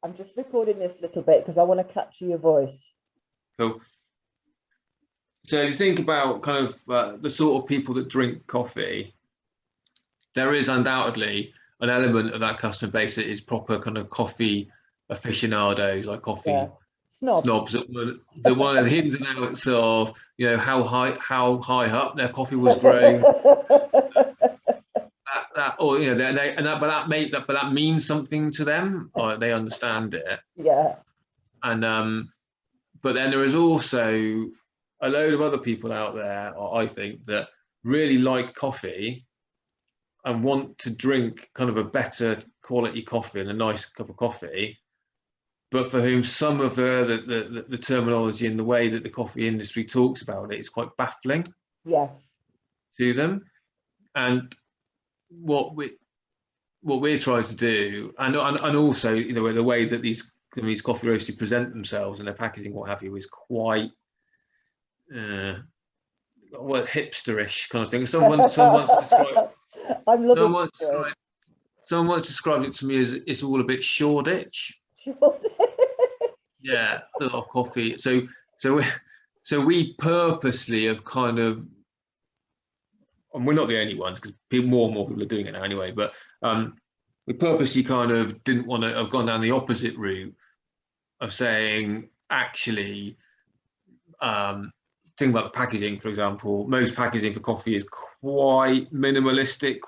I'm just recording this little bit because I want to capture your voice. Cool. So if you think about kind of the sort of people that drink coffee, there is undoubtedly an element of that customer base that is proper kind of coffee aficionados, like coffee snobs that want the ins and outs of, you know, how high up their coffee was grown. Or you know, but that means something to them, or they understand it. Yeah. And but then there is also a load of other people out there, I think, that really like coffee and want to drink kind of a better quality coffee and a nice cup of coffee, but for whom some of the terminology and the way that the coffee industry talks about it is quite baffling. Yes. To them. And what we're trying to do, and also, you know, the way that these coffee roasters present themselves and their packaging, what have you, is quite hipsterish kind of thing. Someone once described it to me as it's all a bit Shoreditch. Yeah, a lot of coffee. So we purposely have kind of, and we're not the only ones because more and more people are doing it now anyway, but we purposely kind of didn't want to have gone down the opposite route of saying, actually, think about the packaging, for example. Most packaging for coffee is quite minimalistic,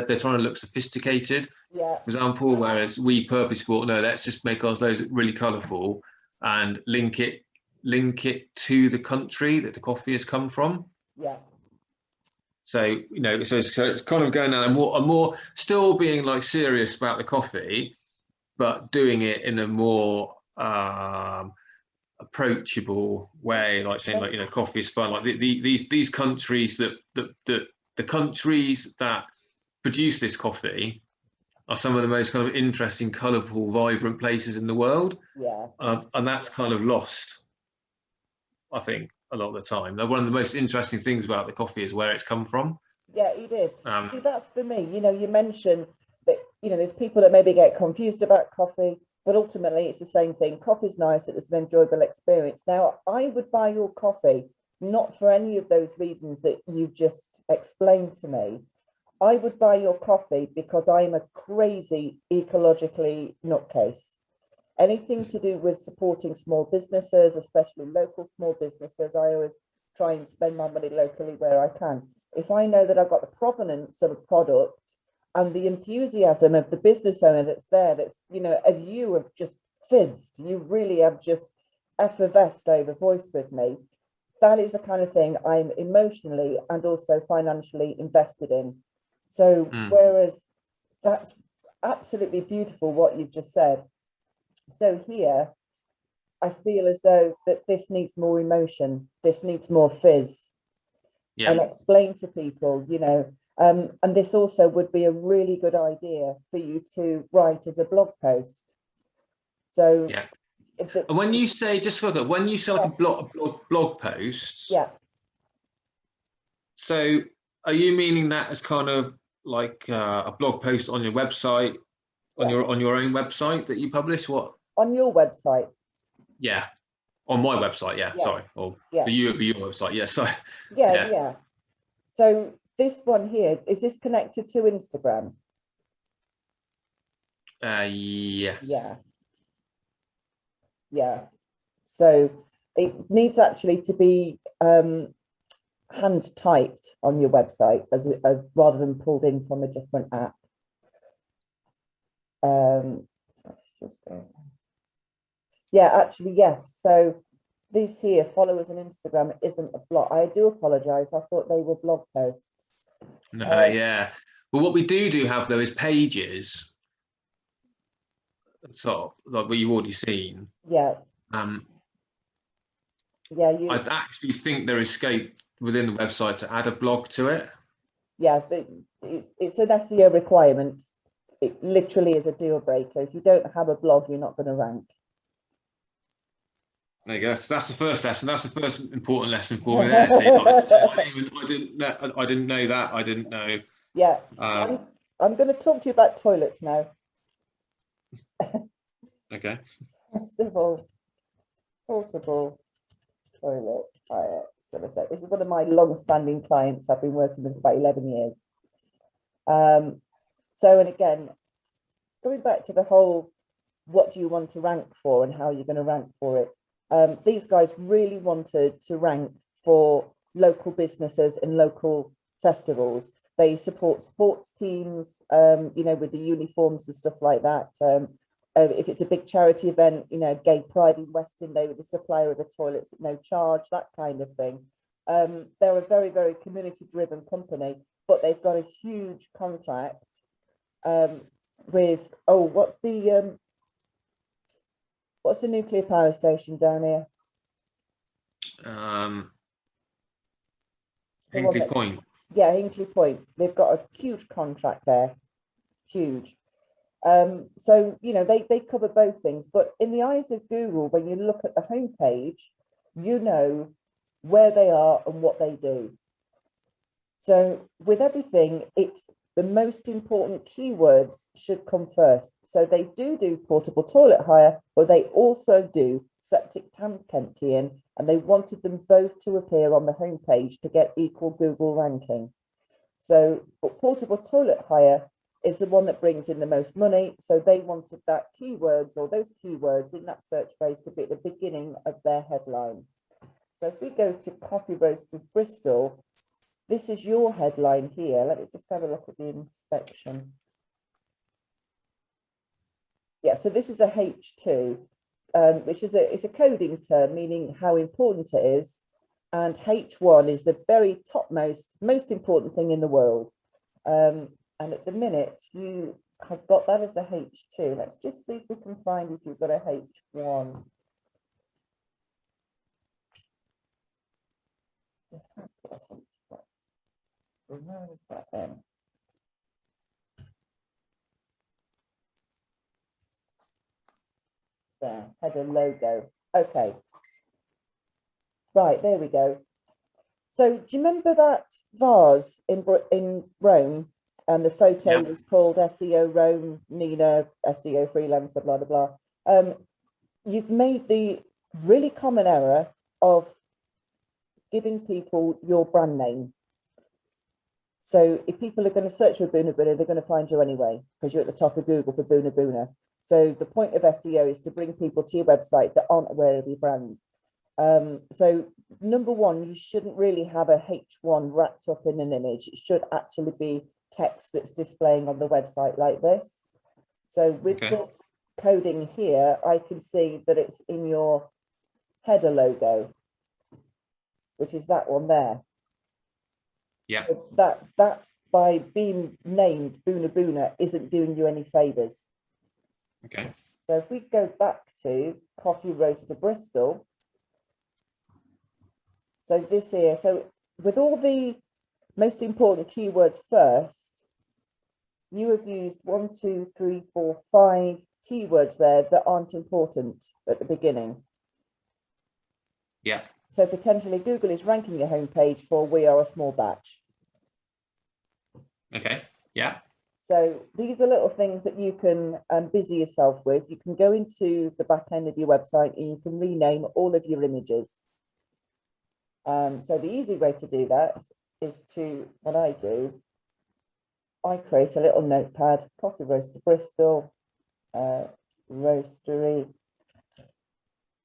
they're trying to look sophisticated, yeah, for example, whereas we purposely thought, no, let's just make ours really colourful and link it to the country that the coffee has come from. Yeah. So, you know, so it's kind of going down a more still being like serious about the coffee, but doing it in a more approachable way, like saying, like, you know, coffee is fun. Like these countries the countries that produce this coffee are some of the most kind of interesting, colourful, vibrant places in the world. Yeah. And that's kind of lost, I think, a lot of the time. One of the most interesting things about the coffee is where it's come from. Yeah, it is. See, that's for me. You know, you mentioned that, you know, there's people that maybe get confused about coffee, but ultimately it's the same thing. Coffee's nice, it's an enjoyable experience. Now, I would buy your coffee not for any of those reasons that you just explained to me. I would buy your coffee because I'm a crazy ecologically nutcase. Anything to do with supporting small businesses, especially local small businesses, I always try and spend my money locally where I can. If I know that I've got the provenance of a product and the enthusiasm of the business owner that's there, that's, you know, of you have just fizzed, you really have just effervesced over voice with me, that is the kind of thing I'm emotionally and also financially invested in. So whereas that's absolutely beautiful what you've just said. So here, I feel as though that this needs more emotion, this needs more fizz, and explain to people, you know, and this also would be a really good idea for you to write as a blog post. So, and when you say, just so that when you say like a blog post, so are you meaning that as kind of like a blog post on your website, on your own website that you publish? What? On your website? Yeah, on my website. Yeah, sorry. Or for you, it'd be your website. Yeah, sorry. Yeah. So this one here, is this connected to Instagram? Yes. Yeah. So it needs actually to be hand typed on your website as rather than pulled in from a different app. Yeah, actually, yes. So this here, followers on Instagram, isn't a blog. I do apologize. I thought they were blog posts. No, Well, what we do have though is pages. So like what you've already seen. Yeah. I actually think there is scope within the website to add a blog to it. Yeah, but it's an SEO requirement. It literally is a deal breaker. If you don't have a blog, you're not going to rank. I guess that's the first lesson. That's the first important lesson for me there. See, I didn't know that. I didn't know. Yeah, I'm going to talk to you about toilets now. Okay. Festival, portable toilet hire. So this is one of my long-standing clients I've been working with for about 11 years. So, and again, going back to the whole, what do you want to rank for and how you're going to rank for it? These guys really wanted to rank for local businesses and local festivals. They support sports teams, you know, with the uniforms and stuff like that. If it's a big charity event, you know, Gay Pride in Weston, they were the supplier of the toilets at no charge, that kind of thing. They're a very, very community-driven company, but they've got a huge contract with, oh, what's the nuclear power station down here? Hinkley Point. Yeah, Hinkley Point. They've got a huge contract there, huge. So, you know, they cover both things, but in the eyes of Google, when you look at the homepage, you know where they are and what they do. So with everything, it's the most important keywords should come first. So they do portable toilet hire, but they also do septic tank emptying, and they wanted them both to appear on the homepage to get equal Google ranking. So portable toilet hire is the one that brings in the most money. So they wanted that keywords or those keywords in that search phrase to be at the beginning of their headline. So if we go to Coffee Roasters Bristol, this is your headline here. Let me just have a look at the inspection. Yeah, so this is a H2, which is it's a coding term, meaning how important it is. And H1 is the very topmost, most important thing in the world. And at the minute, you have got that as a H2. Let's just see if we can find if you've got a H1. Where is that then? There, header logo. Okay. Right, there we go. So do you remember that vase in Rome? And the photo was called SEO Rome, Nina, SEO Freelancer, blah, blah, blah. You've made the really common error of giving people your brand name. So if people are going to search for Boona Boona, they're going to find you anyway, because you're at the top of Google for Boona Boona. So the point of SEO is to bring people to your website that aren't aware of your brand. So number one, you shouldn't really have a H1 wrapped up in an image. It should actually be text that's displaying on the website like this. So with this coding here, I can see that it's in your header logo, which is that one there. Yeah. So that by being named Boona Boona isn't doing you any favors. Okay. So if we go back to Coffee Roaster Bristol, so this here, so with all the most important keywords first, you have used 1, 2, 3, 4, 5 keywords there that aren't important at the beginning. Yeah. So potentially Google is ranking your homepage for "we are a small batch." Okay. Yeah. So these are little things that you can busy yourself with. You can go into the back end of your website and you can rename all of your images. So the easy way to do that is to, what I do, I create a little notepad, Coffee Roaster Bristol, Roastery.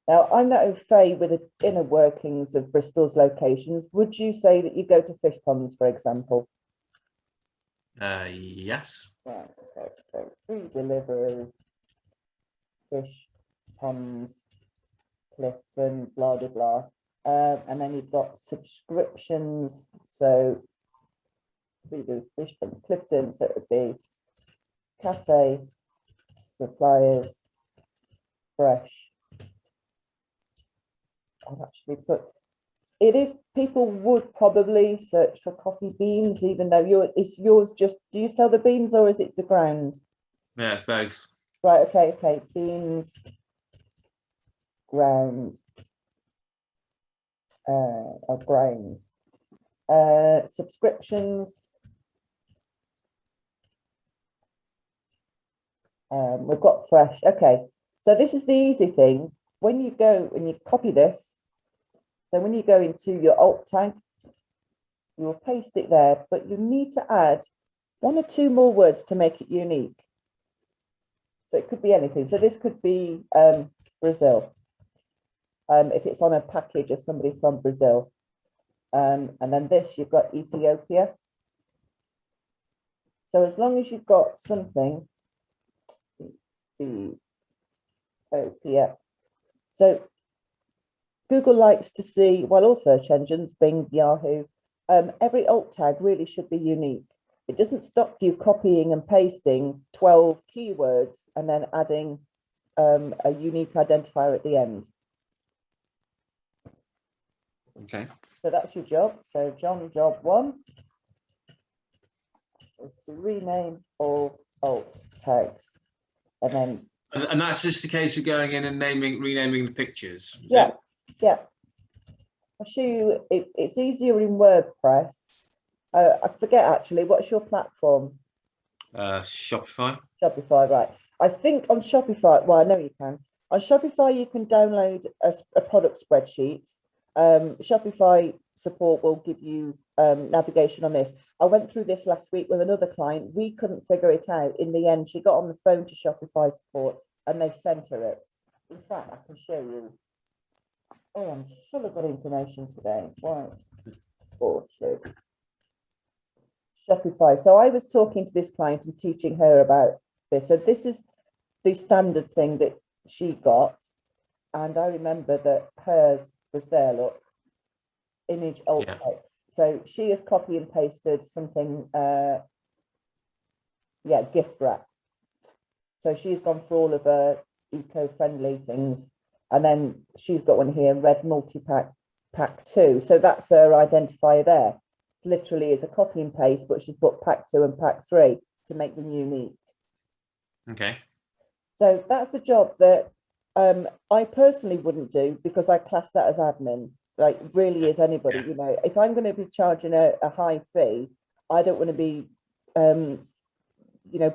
Now, I'm not au fait with the inner workings of Bristol's locations. Would you say that you go to fish ponds, for example? Yes. Right, okay, so free delivery, fish ponds, Clifton, blah, blah, blah. And then you've got subscriptions. So we do fish ponds, Clifton, so it would be cafe, suppliers, fresh. I've actually put, it is, people would probably search for coffee beans, even though it's yours just, do you sell the beans or is it the ground? Yeah, it's both. Right, okay, beans, ground, grains, subscriptions. We've got fresh, okay. So this is the easy thing. When you go and you copy this, so when you go into your alt tag, you will paste it there, but you need to add 1 or 2 more words to make it unique. So it could be anything. So this could be Brazil, if it's on a package of somebody from Brazil. And then this, you've got Ethiopia. So as long as you've got something, Ethiopia. So Google likes to see, well, all search engines, Bing, Yahoo, every alt tag really should be unique. It doesn't stop you copying and pasting 12 keywords and then adding a unique identifier at the end. Okay. So that's your job. So John, job 1 is to rename all alt tags. And then... And that's just a case of going in and renaming the pictures. Yeah, yeah. I'll show you, it's easier in WordPress. I forget actually, what's your platform? Shopify. Shopify, right. I think on Shopify, well, I know you can. On Shopify, you can download a product spreadsheet. Shopify support will give you navigation on this. I went through this last week with another client. We couldn't figure it out. In the end, she got on the phone to Shopify support and they sent her it. In fact, I can show you. Oh, I'm full of good information today. Right. Orchard. Shopify. So I was talking to this client and teaching her about this. So this is the standard thing that she got. And I remember that hers was there, look. Image alt text. So she has copy and pasted something, gift wrap. So she's gone for all of her eco-friendly things. And then she's got one here, red multi-pack, pack 2. So that's her identifier there. Literally is a copy and paste, but she's put pack 2 and pack 3 to make them unique. Okay. So that's a job that I personally wouldn't do because I class that as admin. Like really is anybody, you know, if I'm going to be charging a high fee, I don't want to be,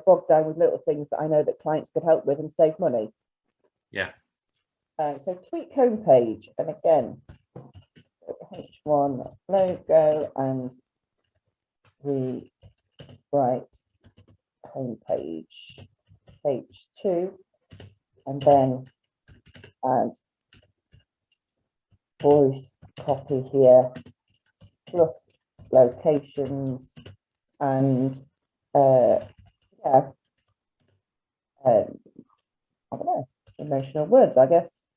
bogged down with little things that I know that clients could help with and save money. Yeah. So tweak homepage, and again, H1 logo and rewrite homepage, H2, and then add voice copy here, plus locations and I don't know, emotional words, I guess.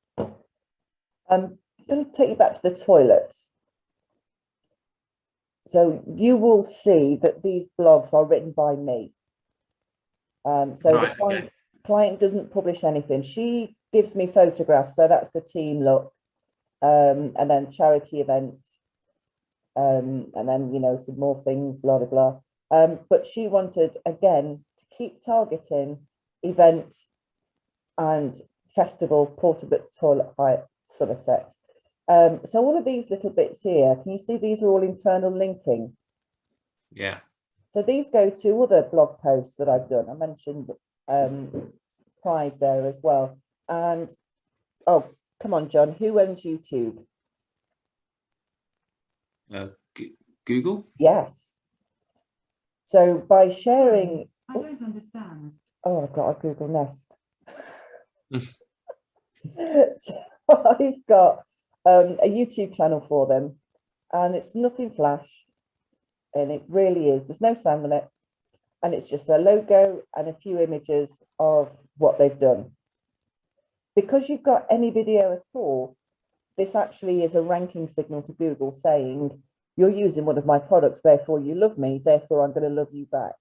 I'm going to take you back to the toilets. So you will see that these blogs are written by me. The client doesn't publish anything. She gives me photographs, so that's the team look, and then charity events, and then some more things, blah blah blah. But she wanted again to keep targeting event and festival portable toilet hire Somerset. So all of these little bits here, can you see these are all internal linking? Yeah. So these go to other blog posts that I've done. I mentioned Pride there as well. And oh, come on, John, who owns YouTube? Google? Yes. So by sharing... I don't understand. Oh, I've got a Google Nest. So I've got a YouTube channel for them, and it's nothing flash, and it really is. There's no sound on it, and it's just their logo and a few images of what they've done. Because you've got any video at all, this actually is a ranking signal to Google saying, you're using one of my products, therefore you love me, therefore I'm going to love you back.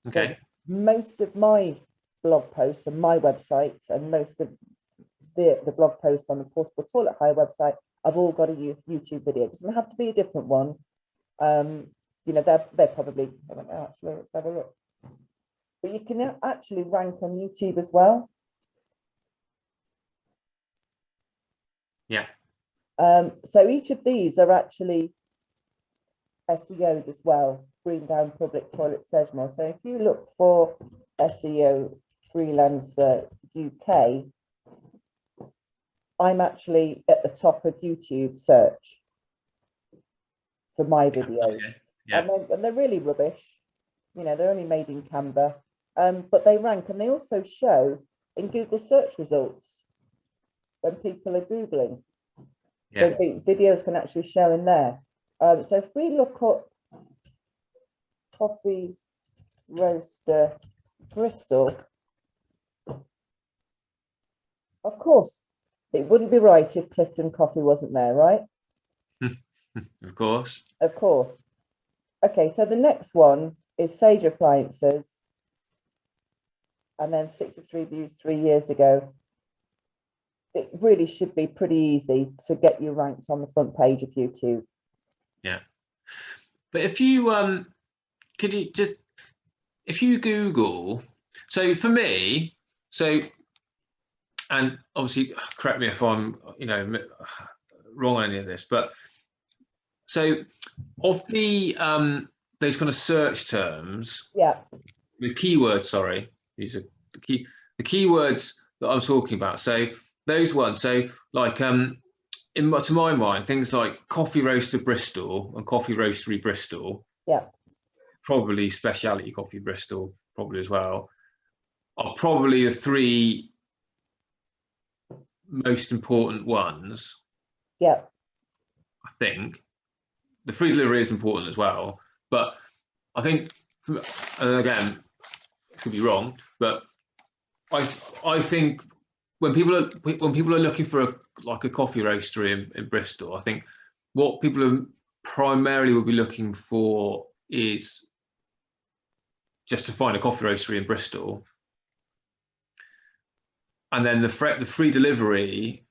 Okay. So most of my blog posts and my website and most of the blog posts on the portable toilet hire website, I've all got a YouTube video. It doesn't have to be a different one. They're probably, I don't know, actually, let's have a look. But you can actually rank on YouTube as well. Yeah. So each of these are actually SEO'd as well, Green Down Public Toilet Sedgemoor. So if you look for SEO Freelancer UK, I'm actually at the top of YouTube search for my videos. Okay. Yeah. And they're really rubbish. You know, they're only made in Canva, but they rank, and they also show in Google search results when people are Googling. Yeah. So the videos can actually show in there. So if we look up coffee roaster Bristol, of course, it wouldn't be right if Clifton Coffee wasn't there, right? Of course. Of course. Okay, so the next one is Sage Appliances, and then 63 views 3 years ago. It really should be pretty easy to get you ranked on the front page of YouTube. Yeah. But if you could you just, if you Google, so for me, so, and obviously correct me if I'm, you know, wrong on any of this, but so of the those kind of search terms, Yeah, the keywords, sorry, these are the keywords that I'm talking about. So those ones, so like to my mind, things like coffee roaster Bristol and coffee roastery Bristol, yeah, probably specialty coffee Bristol, probably as well, are probably the three most important ones. yeah. I think the free delivery is important as well, but I think, and again, it could be wrong, but I think when people are looking for a coffee roastery in Bristol, I think what people are primarily will be looking for is just to find a coffee roastery in Bristol, and then the free delivery.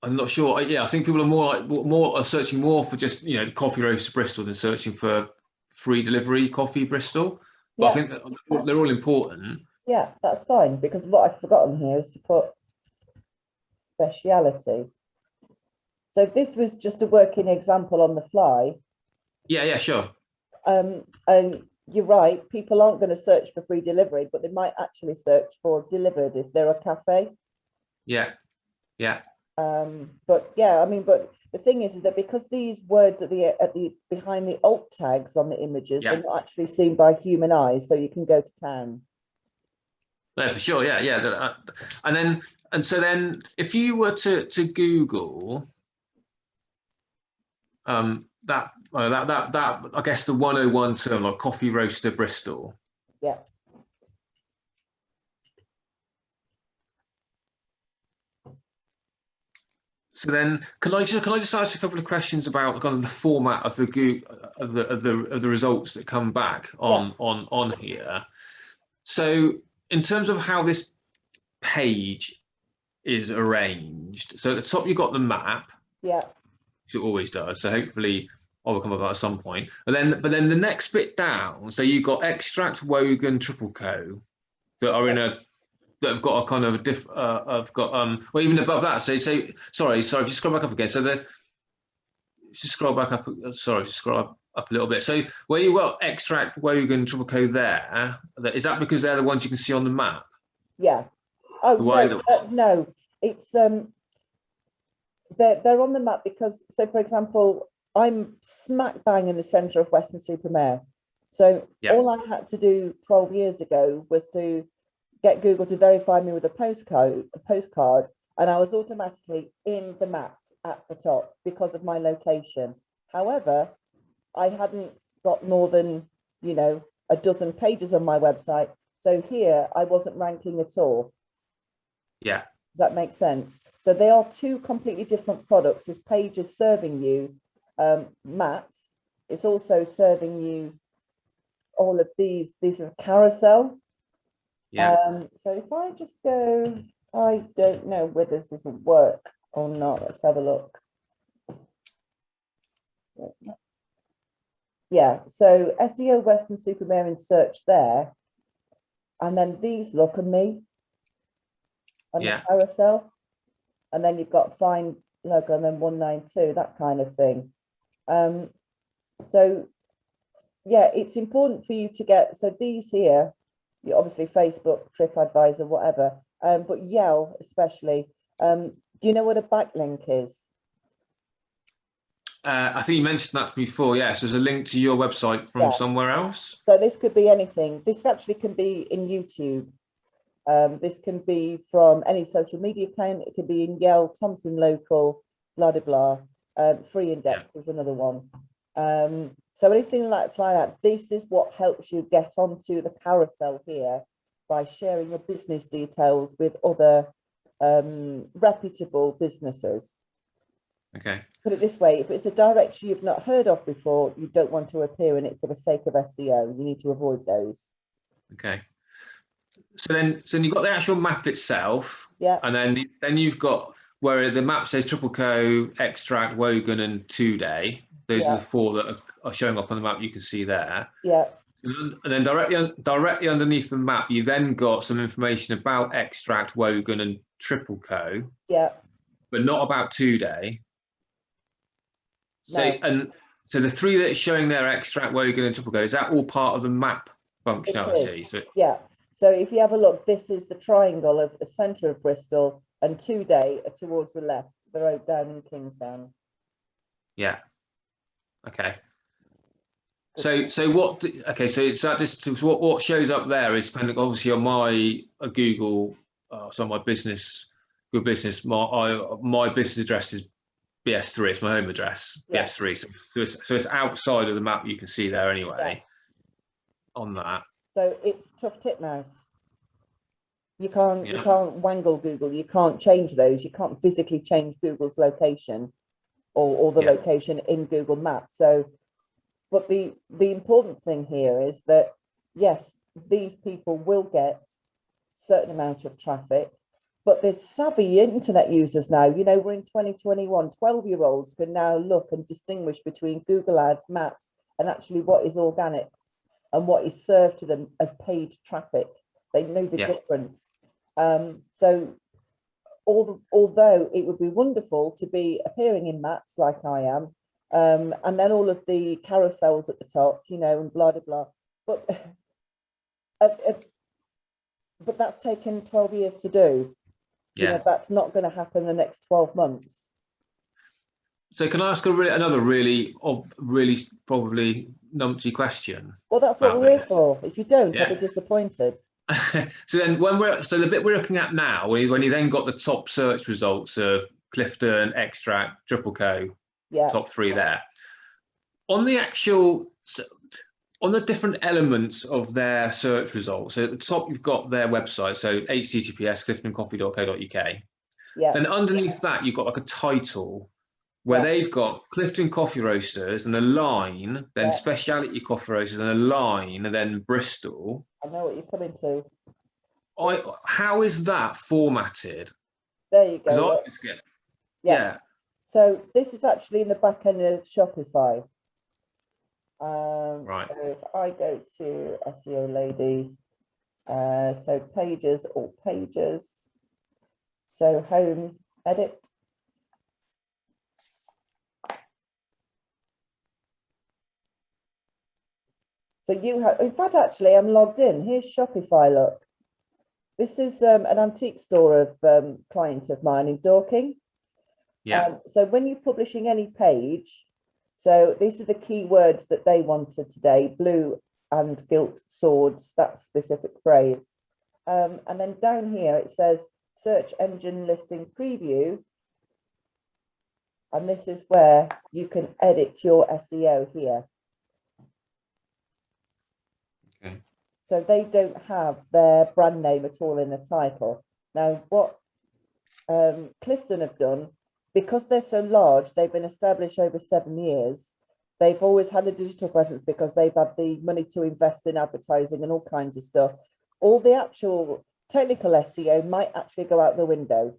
I'm not sure. Yeah, I think people are more searching more for just, you know, the coffee roaster Bristol than searching for free delivery coffee Bristol. But Yeah. I think they're all important. Yeah, that's fine, because what I've forgotten here is to put speciality. So this was just a working example on the fly. Yeah, sure. And you're right, people aren't going to search for free delivery, but they might actually search for delivered if they're a cafe. Yeah. But yeah, I mean, but the thing is that because these words at the behind the alt tags on the images, they're not actually seen by human eyes, so you can go to town. Yeah, for sure. Yeah. And so then if you were to Google that I guess the 101 term, like coffee roaster Bristol. Yeah. So then, can I just ask a couple of questions about kind of the format of the results that come back on here? So in terms of how this page is arranged, so at the top you've got the map. Yeah. Which it always does. So hopefully I will come about at some point. But then the next bit down, so you've got Extract, Wogan, Triple Co. that are in a that have got a kind of a I've got well, even above that. So sorry, just scroll back up again. So just scroll back up. Sorry, just scroll up a little bit. So where you got Extract, Wogan, Triple Co there, is that because they're the ones you can see on the map? Yeah. Oh no, it's they're on the map because, so for example, I'm smack bang in the center of Weston-super-Mare. So all I had to do 12 years ago was to get Google to verify me with a postcard, and I was automatically in the maps at the top because of my location. However, I hadn't got more than, you know, a dozen pages on my website. So here I wasn't ranking at all. Yeah. Does that make sense? So they are two completely different products. This page is serving you maps. It's also serving you all of these are carousel. Yeah. So if I just go, I don't know whether this doesn't work or not. Let's have a look. Yeah, so SEO Weston-super-Mare in search there. And then these look at me and the carousel. And then you've got find logo and then 192, that kind of thing. So yeah, it's important for you to get, so these here obviously Facebook, TripAdvisor, whatever, but Yell especially. Do you know what a backlink is? I think you mentioned that before. Yes, there's a link to your website from somewhere else. So this could be anything. This actually can be in YouTube. This can be from any social media account. It could be in Yell, Thomson Local, blah, blah, blah. Free Index is another one. So anything that's like that, this is what helps you get onto the carousel here by sharing your business details with other reputable businesses. Okay. Put it this way, if it's a directory you've not heard of before, you don't want to appear in it for the sake of SEO. You need to avoid those. Okay. So then you've got the actual map itself. Yeah. And then you've got where the map says Triple Co, Extract, Wogan, and 2 Day. Those are the 4 that are showing up on the map. You can see there. Yeah. And then directly underneath the map, you then got some information about Extract, Wogan, and Triple Co. Yeah. But not about 2 Day. So No. So the 3 that is showing there, Extract, Wogan, and Triple Co, is that all part of the map functionality? So yeah. So if you have a look, this is the triangle of the centre of Bristol, and 2 Day are towards the left, the road down in Kingsdown. Yeah. Okay. So what? Okay. So what shows up there is depending obviously on my Google. So my business, Good Business. My business address is BS3. It's my home address. Yeah. BS3. So it's outside of the map. You can see there anyway. Yeah. On that. So it's tough titmouse. You can't wangle Google. You can't change those. You can't physically change Google's location or the location in Google Maps. So, but the important thing here is that yes, these people will get certain amount of traffic, but there's savvy internet users now. You know, we're in 2021. 12-year-olds can now look and distinguish between Google Ads, Maps, and actually what is organic and what is served to them as paid traffic. They know the difference. So although it would be wonderful to be appearing in Maps like I am, and then all of the carousels at the top, you know, and blah, blah, blah. But that's taken 12 years to do. Yeah. You know, that's not going to happen in the next 12 months. So can I ask another really probably numpty question? Well, that's what we're here for. If you don't, I'll be disappointed. So then the bit we're looking at now, when you then got the top search results of Clifton, Extract, Triple Co, top 3 there. On the different elements of their search results, so at the top you've got their website, so https cliftoncoffee.co.uk. Yeah. Then underneath that you've got like a title where they've got Clifton Coffee Roasters and a line, then Speciality Coffee Roasters and a line, and then Bristol. I know what you're coming to. How is that formatted? There you go. I just get, So this is actually in the back end of Shopify. Right. So if I go to SEO Lady, so pages, all pages. So home, edit. So you have, in fact, actually, I'm logged in. Here's Shopify, look. This is an antique store of client of mine in Dorking. Yeah. So when you're publishing any page, so these are the keywords that they wanted today, blue and gilt swords, that specific phrase. And then down here, it says search engine listing preview. And this is where you can edit your SEO here. So they don't have their brand name at all in the title. Now, what Clifton have done, because they're so large, they've been established over 7 years. They've always had a digital presence because they've had the money to invest in advertising and all kinds of stuff. All the actual technical SEO might actually go out the window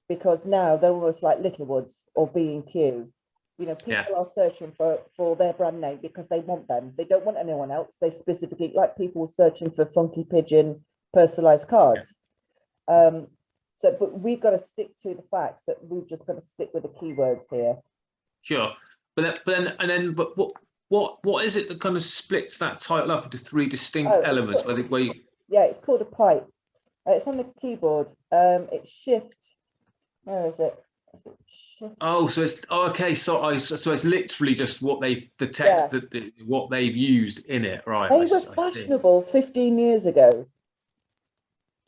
because now they're almost like Littlewoods or B&Q. You know, people are searching for their brand name because they want them. They don't want anyone else. They specifically, like people searching for Funky Pigeon personalized cards. But we've got to stick to the facts that we've just got to stick with the keywords here. Sure, but what is it that kind of splits that title up into 3 distinct elements? Yeah, it's called a pipe. It's on the keyboard. It's shift. Where is it? Is it shift? Oh, so it's okay. So it's literally just what the text what they've used in it, right? They were fashionable 15 years ago.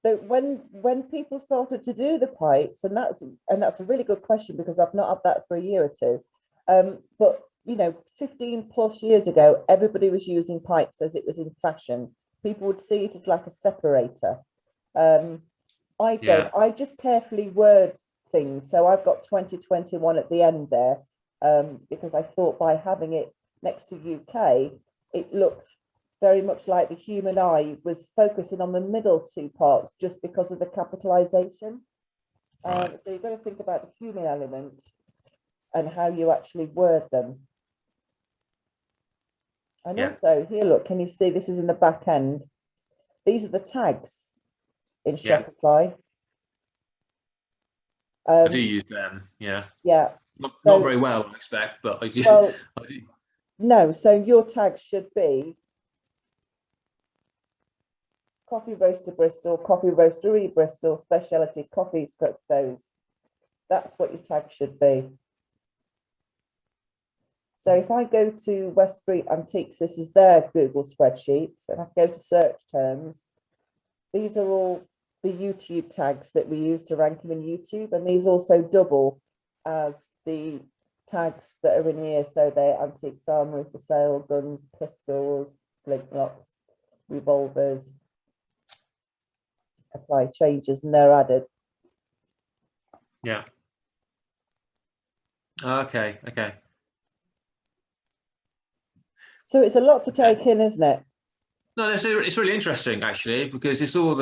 So when people started to do the pipes, and that's a really good question, because I've not had that for a year or two. But 15 plus years ago, everybody was using pipes as it was in fashion. People would see it as like a separator. I don't. I just carefully word things. So I've got 2021 at the end there, because I thought by having it next to UK, it looked very much like the human eye was focusing on the middle two parts, just because of the capitalization. Right. So you've got to think about the human element and how you actually word them. And also here, look, can you see this is in the back end? These are the tags in Shopify. I do use them. Yeah. Yeah. Not very well, I expect, but I do. Well, I do. No, so your tags should be Coffee Roaster Bristol, Coffee Roastery Bristol, Specialty Coffee script those. That's what your tag should be. So if I go to Westbury Antiques, this is their Google spreadsheets, and I go to search terms. These are all the YouTube tags that we use to rank them in YouTube, and these also double as the tags that are in here. So they're antiques, armory for sale, guns, pistols, flintlocks, revolvers, apply changes, and they're added. Yeah. Okay. So it's a lot to take in, isn't it? No, it's really interesting actually, because it's all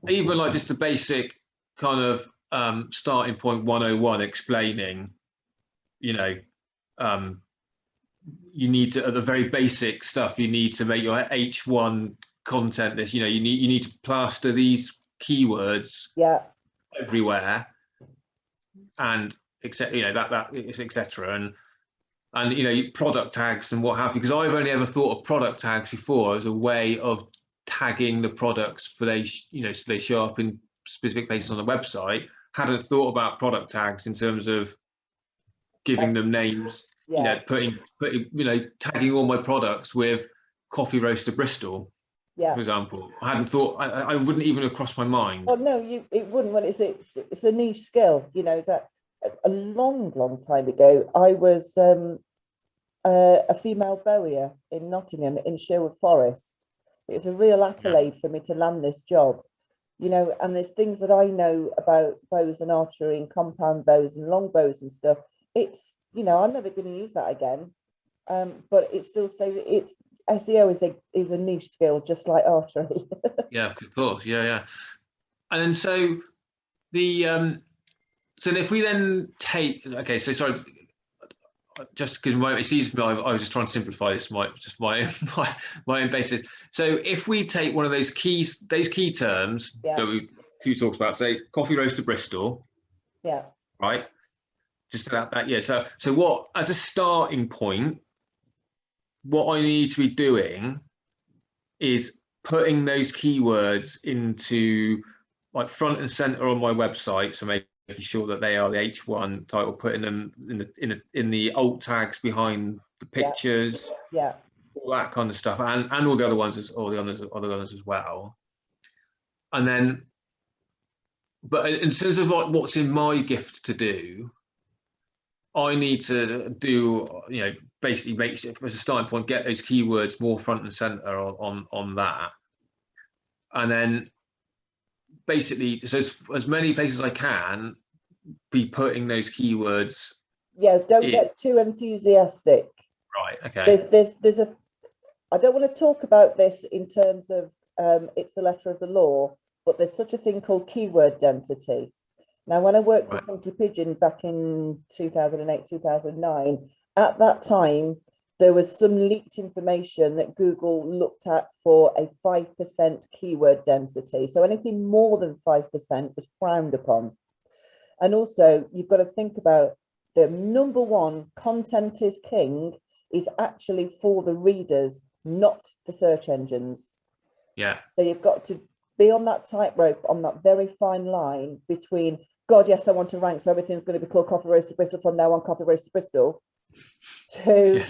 even like just the basic kind of starting point 101 explaining, you need to, at the very basic stuff, you need to make your H1 content list. You need to plaster these keywords everywhere, and etc. That etc. And product tags and what have you, because I've only ever thought of product tags before as a way of tagging the products for so they show up in specific places on the website. Hadn't thought about product tags in terms of giving them names, putting tagging all my products with Coffee Roaster Bristol, for example. I hadn't thought, I wouldn't even have crossed my mind. Oh no, it wouldn't. Well, it's a niche skill, that a long time ago, I was a female bowyer in Nottingham in Sherwood Forest. It was a real accolade for me to land this job, and there's things that I know about bows and archery and compound bows and long bows and stuff. It's, I'm never going to use that again. But it still stays, it's SEO is a niche skill, just like archery. Yeah, of course. Yeah. And then so so if we then take, okay, so sorry, just because it's easy for me, I was just trying to simplify this, my own basis. So if we take one of those key terms that we talked about, say Coffee Roaster Bristol, right? Just that, yeah. So what, as a starting point, what I need to be doing is putting those keywords into like front and center on my website. So making sure that they are the H1 title, putting them in the alt tags behind the pictures, all that kind of stuff, and all the other ones, other ones as well. And then, but in terms of like what's in my gift to do, I need to do, basically make sure, as a starting point, get those keywords more front and center on that, and then basically, so as many places as I can, be putting those keywords. Yeah, don't get too enthusiastic. Right. Okay. There's I don't want to talk about this in terms of it's the letter of the law, but there's such a thing called keyword density. Now, when I worked for Funky Pigeon back in 2008, 2009, at that time, there was some leaked information that Google looked at for a 5% keyword density. So anything more than 5% was frowned upon. And also, you've got to think about the number one, content is king, is actually for the readers, not the search engines. Yeah. So you've got to be on that tightrope, on that very fine line between, God, yes, I want to rank, so everything's going to be called Coffee Roaster Bristol from now on, Coffee Roaster Bristol, to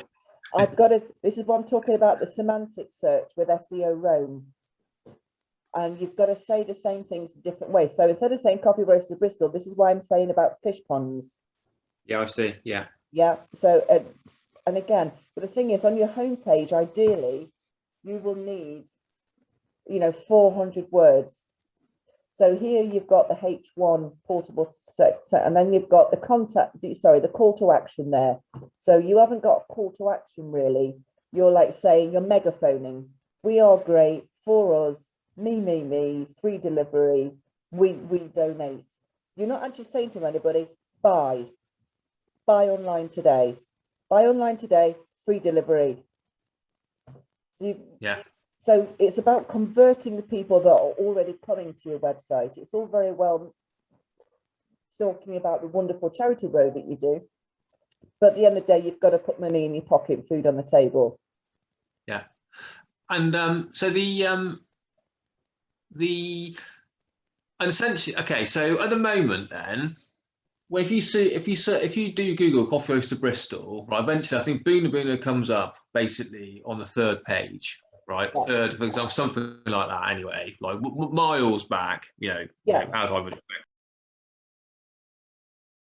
I've got to, this is what I'm talking about, the semantic search with SEO Rome. And you've got to say the same things in different ways. So instead of saying Coffee Roaster Bristol, this is why I'm saying about fish ponds. Yeah, I see. Yeah. Yeah. So, and again, but the thing is, on your homepage, ideally, you will need, 400 words. So here you've got the H1 portable set, and then you've got the the call to action there. So you haven't got a call to action really. You're like saying, you're megaphoning. We are great, for us, me, free delivery, we donate. You're not actually saying to anybody, buy online today, free delivery. So it's about converting the people that are already coming to your website. It's all very well talking about the wonderful charity road that you do, but at the end of the day, you've got to put money in your pocket, food on the table. Yeah, and so and essentially, okay. So at the moment, then, well, if you do Google Coffee Roaster Bristol, right, eventually I think Boona Boona comes up basically on the third page. Right, third, for example, something like that. Anyway, like miles back, as I would expect.